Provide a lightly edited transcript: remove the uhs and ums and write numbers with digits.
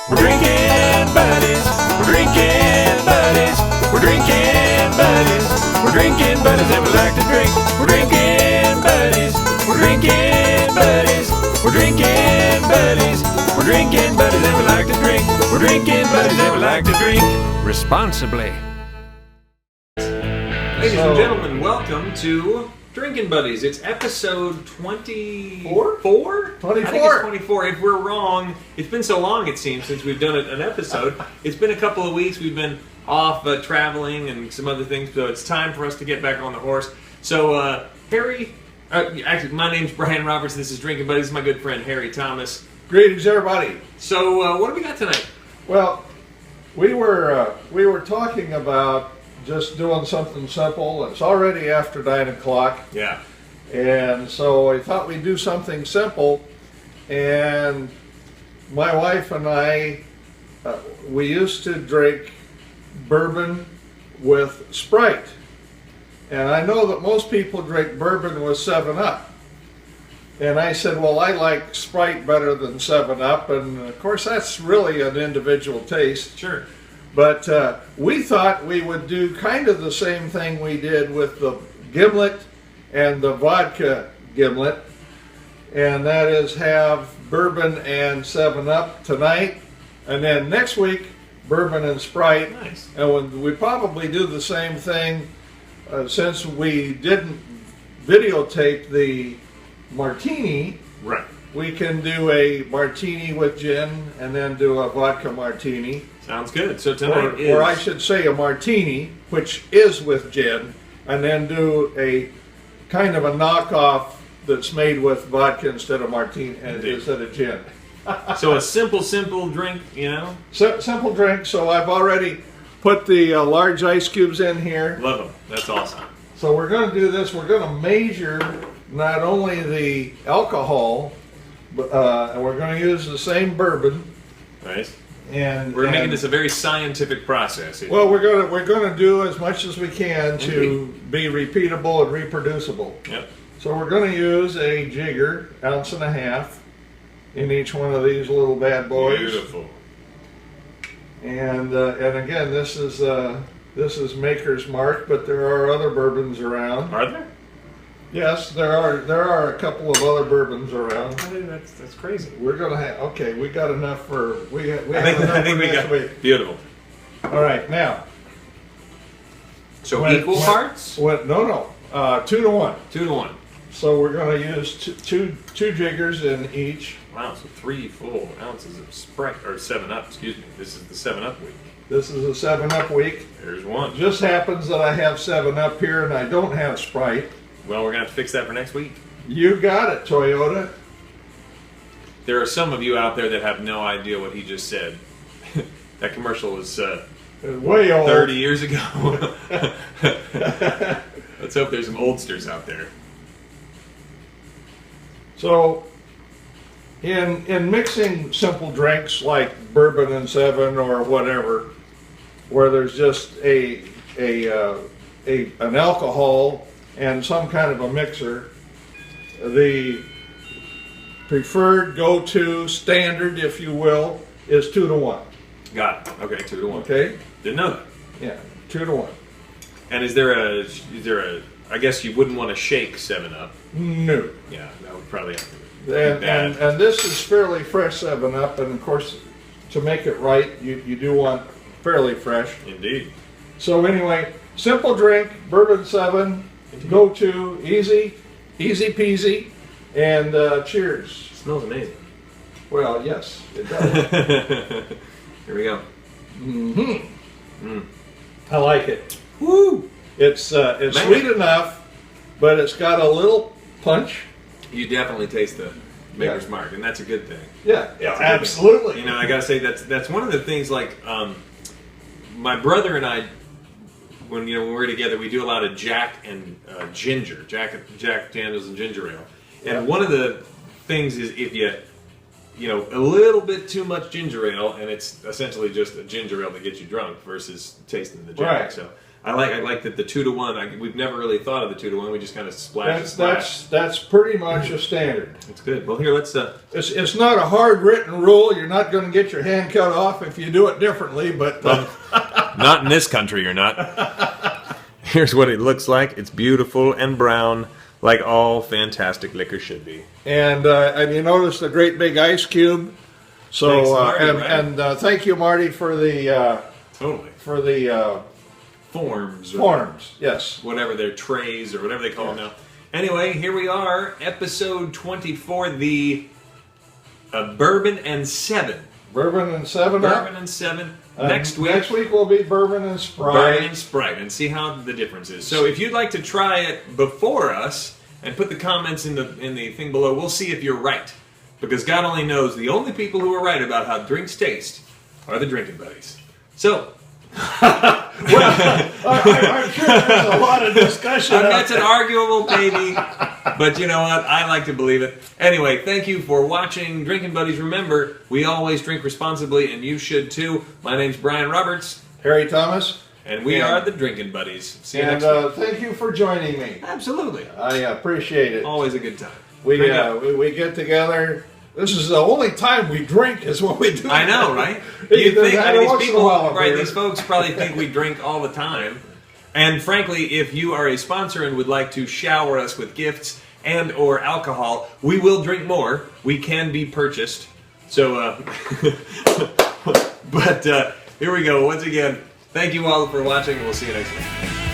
We're drinking buddies. We're drinking buddies. We're drinking buddies. We're drinking buddies and we like to drink. We're drinking buddies. We're drinking buddies. We're drinking buddies. We're drinking buddies and we like to drink. We're drinking buddies and we like to drink responsibly. Ladies and gentlemen, welcome to Drinking Buddies. It's episode 24? 24? I think it's 24. If we're wrong, it's been so long, it seems, since we've done an episode. It's been a couple of weeks. We've been off traveling and some other things, so it's time for us to get back on the horse. So, Harry, actually, my name's Brian Roberts. This is Drinking Buddies. This is my good friend, Harry Thomas. Greetings, everybody. So, what do we got tonight? Well, we were talking about just doing something simple. It's already after 9 o'clock. Yeah. And so I thought we'd do something simple. And my wife and I, we used to drink bourbon with Sprite. And I know that most people drink bourbon with 7-Up. And I said, well, I like Sprite better than 7-Up. And of course, that's really an individual taste. Sure. But we thought we would do kind of the same thing we did with the gimlet and the vodka gimlet. And that is have bourbon and 7-Up tonight. And then next week, bourbon and Sprite. Nice. And we probably do the same thing since we didn't videotape the martini. Right. We can do a martini with gin and then do a vodka martini. Sounds good. So tonight Or I should say a martini, which is with gin, and then do a kind of a knockoff that's made with vodka instead of martini and instead of gin. So a simple drink, you know? Simple drink. So I've already put the large ice cubes in here. Love them. That's awesome. So we're going to do this. We're going to measure not only the alcohol, but and we're going to use the same bourbon. Nice. And we're making this a very scientific process here. Well, we're gonna do as much as we can to be repeatable and reproducible. Yep. So we're gonna use a jigger, 1.5 ounces, in each one of these little bad boys. Beautiful. And again, this is Maker's Mark, but there are other bourbons around. Are there? Yes, there are a couple of other bourbons around. I think that's crazy. We're gonna have we got enough for I think we got week. beautiful. All right, now. So equal parts? No, 2 to 1. 2 to 1. So we're going to use two jiggers in each. Wow, so 3 full ounces of Sprite, or 7-Up, excuse me. This is the 7-Up week. This is a 7-Up week. There's one. It just happens that I have 7-Up here and I don't have Sprite. Well, we're going to have to fix that for next week. You got it, Toyota. There are some of you out there that have no idea what he just said. That commercial was way old. 30 years ago. Let's hope there's some oldsters out there. So, in mixing simple drinks like bourbon and 7 or whatever, where there's just an alcohol and some kind of a mixer, the preferred go-to standard, if you will, is 2 to 1. Got it. Okay, 2 to 1. Okay. Didn't know that. Yeah, 2 to 1. And is there a? I guess you wouldn't want to shake 7-Up. No. Yeah, that would probably have to be And this is fairly fresh 7-Up, and of course, to make it right, you do want fairly fresh. Indeed. So anyway, simple drink, bourbon 7, go to, easy peasy, and cheers. Smells amazing. Well, yes, it does. Here we go. I like it. Woo! It's sweet enough, but it's got a little punch. You definitely taste the Maker's Mark, and that's a good thing. Yeah, That's absolutely. You know, I gotta say that's one of the things. Like, my brother and I, when we're together, we do a lot of Jack and ginger, Jack Daniels and ginger ale. And one of the things is if you know, a little bit too much ginger ale, and it's essentially just a ginger ale that gets you drunk versus tasting the Jack. Right. So I like that the 2-to-1. We've never really thought of the 2-to-1. We just kind of splash. That's pretty much a standard. It's good. Well, here let's. It's not a hard written rule. You're not going to get your hand cut off if you do it differently. But not in this country, you're not. Here's what it looks like. It's beautiful and brown, like all fantastic liquor should be. And you notice the great big ice cube. So Thanks, Marty, right? Thank you, Marty, for the forms. Yes, whatever their trays or whatever they call them now. Anyway, here we are, episode 24, the Bourbon and 7. Bourbon and 7. Bourbon and 7. Next week will be Bourbon and Sprite. Bourbon and Sprite, and see how the difference is. So if you'd like to try it before us and put the comments in the thing below, we'll see if you're right. Because God only knows the only people who are right about how drinks taste are the drinking buddies. So, I'm sure there's a lot of discussion. That's an arguable baby, but you know what? I like to believe it. Anyway, thank you for watching Drinking Buddies. Remember, we always drink responsibly, and you should too. My name's Brian Roberts. Harry Thomas. And we are the Drinking Buddies. See you next week. Thank you for joining me. Absolutely. I appreciate it. Always a good time. We get together. This is the only time we drink is when we do. I know, right? You think these folks probably think we drink all the time. And frankly, if you are a sponsor and would like to shower us with gifts and or alcohol, we will drink more. We can be purchased. So, but here we go. Once again, thank you all for watching. We'll see you next week.